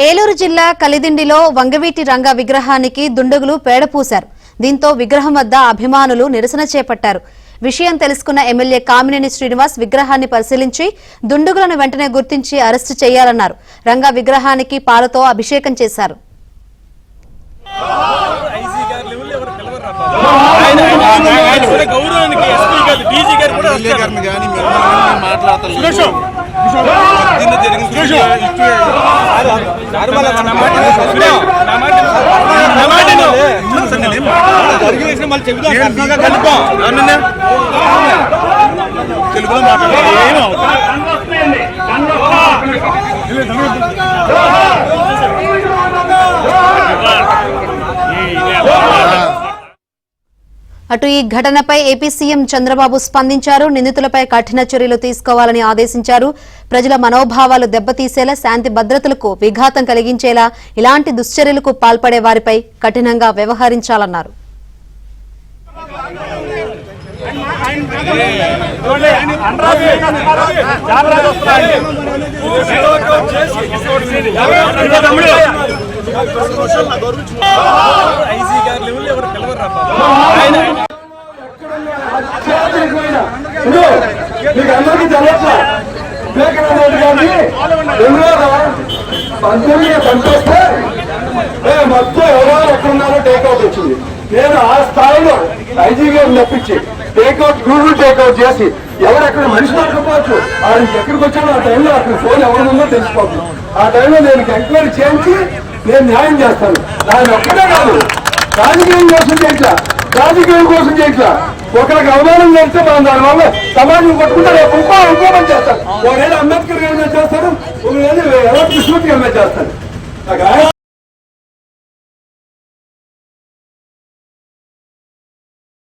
ఏలూరు జిల్లా కలిదిండిలో వంగవీటి రంగ విగ్రహానికి దుండగులు పేడపూశారు. దీంతో విగ్రహం వద్ద అభిమానులు నిరసన చేపట్టారు. విషయం తెలుసుకున్న ఎమ్మెల్యే కామినేని శ్రీనివాస్ విగ్రహాన్ని పరిశీలించి దుండగులను వెంటనే గుర్తించి అరెస్టు చేయాలన్నారు. రంగ విగ్రహానికి పాలతో అభిషేకం చేశారు. అటు ఈ ఘటనపై ఏపీ సీఎం చంద్రబాబు స్పందించారు. నిందితులపై కఠిన చర్యలు తీసుకోవాలని ఆదేశించారు. ప్రజల మనోభావాలు దెబ్బతీసేలా, శాంతి భద్రతలకు విఘాతం కలిగించేలా ఇలాంటి దుశ్చర్యలకు పాల్పడే వారిపై కఠినంగా వ్యవహరించాలన్నారు. అందరికీ తెలవట్లా వివేకానంద గారిని పంపిస్తే మొత్తం ఎవరో ఎక్కడున్నారో టేక్అవుట్ వచ్చింది. నేను ఆ స్థాయిలో ఐజీ గారిని తప్పించి టేక్అవుట్ గూగుల్ టేక్అవుట్ చేసి ఎవరెక్కడ మనిషి దొరకపోవచ్చు, ఆయనకి ఎక్కడికి వచ్చాడో ఆ టైంలో అక్కడ ఫోన్ ఎవరి ఉందో తెలిసిపోతుంది. ఆ టైంలో నేను ఎంక్వైరీ చేయించి నేను న్యాయం చేస్తాను. ఆయన ఒక్కటే కాదు, రాజకీయం కోసం చేయట్లా, రాజకీయం కోసం చేయట్లా. ఒకరికి అవమానం చేస్తే మనం దానివల్ల సమాజం కొట్టుకుంటే రేపు ఇంకో పని చేస్తాడు. ఒకవేళ అంబేద్కర్ గారి మీద చేస్తాడు, ఒకవేళ ఎవరు కృష్ణమూర్తి గారి మీద చేస్తాడు.